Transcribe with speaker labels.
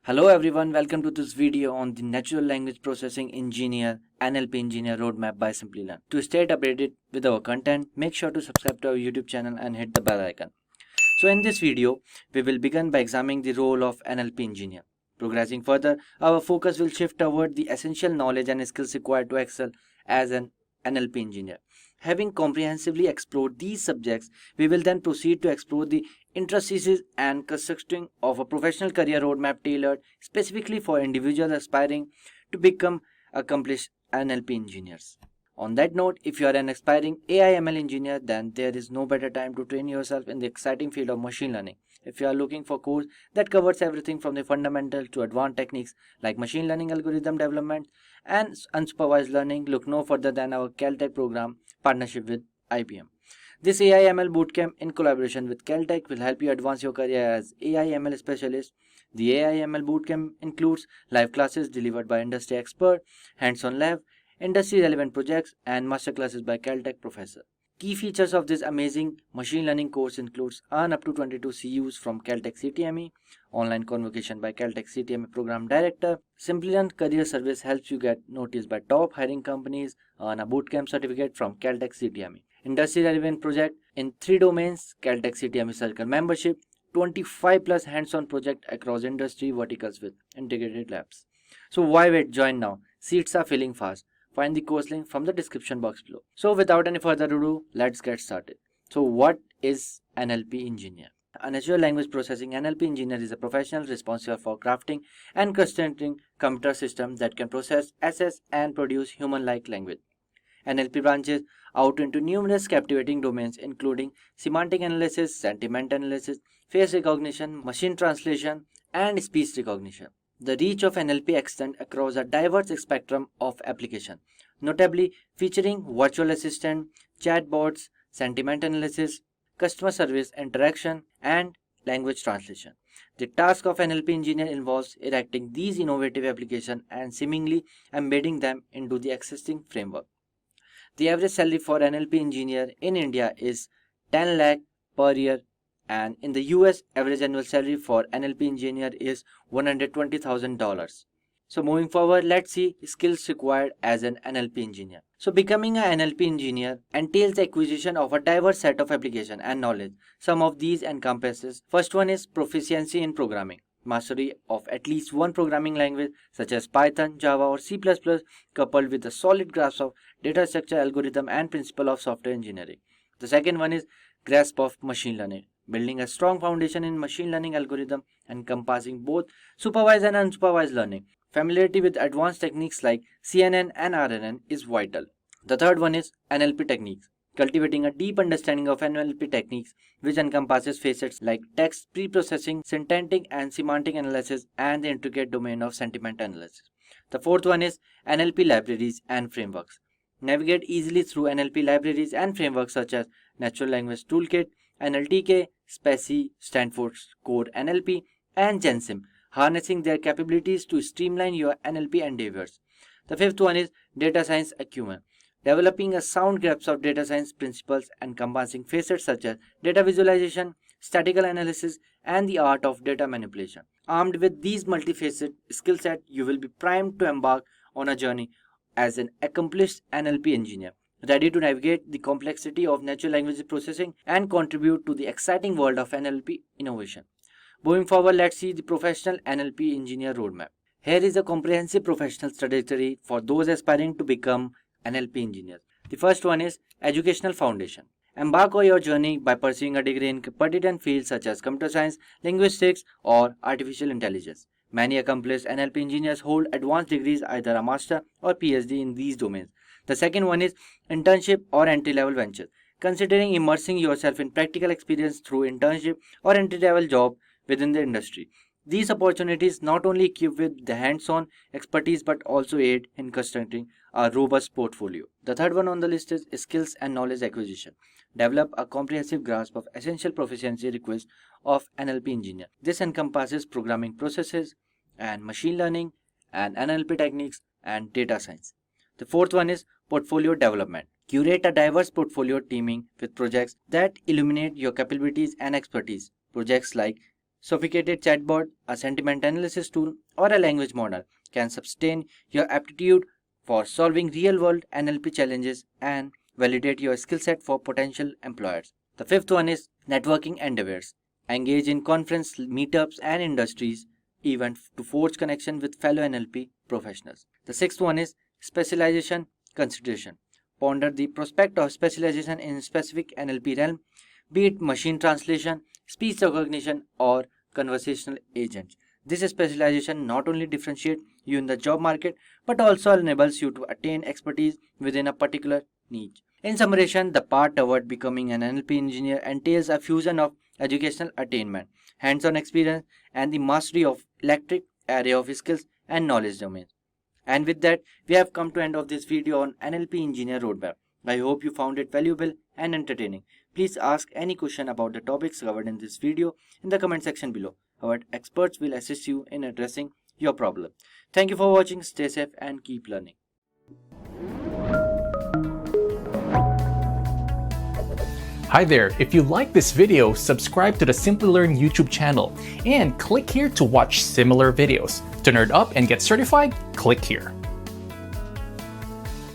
Speaker 1: Hello everyone, welcome to this video on the Natural Language Processing Engineer NLP Engineer Roadmap by Simplilearn. To stay updated with our content, make sure to subscribe to our YouTube channel and hit the bell icon. So in this video, we will begin by examining the role of NLP Engineer. Progressing further, our focus will shift toward the essential knowledge and skills required to excel as an NLP engineer. Having comprehensively explored these subjects, we will then proceed to explore the intricacies and constructing of a professional career roadmap tailored specifically for individuals aspiring to become accomplished NLP engineers. On that note, if you are an aspiring AI/ML engineer, then there is no better time to train yourself in the exciting field of machine learning. If you are looking for a course that covers everything from the fundamental to advanced techniques like machine learning algorithm development and unsupervised learning, look no further than our Caltech program partnership with IBM. This AI/ML bootcamp in collaboration with Caltech will help you advance your career as AI/ML specialist. The AI/ML bootcamp includes live classes delivered by industry expert, hands-on lab, industry-relevant projects, and masterclasses by Caltech professor. Key features of this amazing machine learning course includes earn up to 22 CUs from Caltech CTME, online convocation by Caltech CTME program director. Simplilearn career service helps you get noticed by top hiring companies, earn a bootcamp certificate from Caltech CTME. Industry relevant project in 3 domains, Caltech CTME Circle membership, 25 plus hands-on project across industry verticals with integrated labs. So why wait? Join now. Seats are filling fast. Find the course link from the description box below. So without any further ado, let's get started. So what is NLP engineer? A natural language processing NLP engineer is a professional responsible for crafting and constructing computer systems that can process, assess, and produce human-like language. NLP branches out into numerous captivating domains including semantic analysis, sentiment analysis, face recognition, machine translation, and speech recognition. The reach of NLP extends across a diverse spectrum of application, notably featuring virtual assistant, chatbots, sentiment analysis, customer service interaction, and language translation. The task of NLP engineer involves erecting these innovative applications and seemingly embedding them into the existing framework. The average salary for NLP engineer in India is 10 lakh per year, and in the US, average annual salary for NLP engineer is $120,000. So moving forward, let's see skills required as an NLP engineer. So becoming an NLP engineer entails acquisition of a diverse set of application and knowledge. Some of these encompasses, first one is proficiency in programming. Mastery of at least one programming language such as Python, Java or C++ coupled with a solid grasp of data structure, algorithm and principle of software engineering. The second one is grasp of machine learning. Building a strong foundation in machine learning algorithm encompassing both supervised and unsupervised learning. Familiarity with advanced techniques like CNN and RNN is vital. The third one is NLP techniques. Cultivating a deep understanding of NLP techniques, which encompasses facets like text pre-processing, syntactic and semantic analysis, and the intricate domain of sentiment analysis. The fourth one is NLP libraries and frameworks. Navigate easily through NLP libraries and frameworks such as Natural Language Toolkit, NLTK, SPACY, Stanford's Core NLP, and GenSim, harnessing their capabilities to streamline your NLP endeavors. The fifth one is data science acumen. Developing a sound grasp of data science principles encompassing facets such as data visualization, statistical analysis, and the art of data manipulation. Armed with these multifaceted skill set, you will be primed to embark on a journey as an accomplished NLP engineer, ready to navigate the complexity of natural language processing and contribute to the exciting world of NLP innovation. Moving forward, let's see the professional NLP engineer roadmap. Here is a comprehensive professional trajectory for those aspiring to become NLP engineers. The first one is educational foundation. Embark on your journey by pursuing a degree in pertinent fields such as computer science, linguistics, or artificial intelligence. Many accomplished NLP engineers hold advanced degrees, either a master or PhD in these domains. The second one is internship or entry-level ventures. Considering immersing yourself in practical experience through internship or entry-level job within the industry. These opportunities not only equip with the hands-on expertise but also aid in constructing a robust portfolio. The third one on the list is skills and knowledge acquisition. Develop a comprehensive grasp of essential proficiency requests of NLP engineer. This encompasses programming processes and machine learning and NLP techniques and data science. The fourth one is portfolio development. Curate a diverse portfolio teaming with projects that illuminate your capabilities and expertise. Projects like sophisticated chatbot, a sentiment analysis tool, or a language model can sustain your aptitude for solving real-world NLP challenges and validate your skill set for potential employers. The fifth one is networking endeavors. Engage in conference, meetups, and industries events to forge connection with fellow NLP professionals. The sixth one is specialization consideration. Ponder the prospect of specialization in specific NLP realm, be it machine translation, speech recognition, or conversational agents. This specialization not only differentiates you in the job market but also enables you to attain expertise within a particular niche. In summation, the path toward becoming an NLP engineer entails a fusion of educational attainment, hands-on experience, and the mastery of electric array of skills and knowledge domains. And with that, we have come to end of this video on NLP Engineer Roadmap. I hope you found it valuable and entertaining. Please ask any question about the topics covered in this video in the comment section below. Our experts will assist you in addressing your problem. Thank you for watching. Stay safe and keep learning.
Speaker 2: Hi there, if you like this video, subscribe to the Simplilearn YouTube channel and click here to watch similar videos. To nerd up and get certified, click here.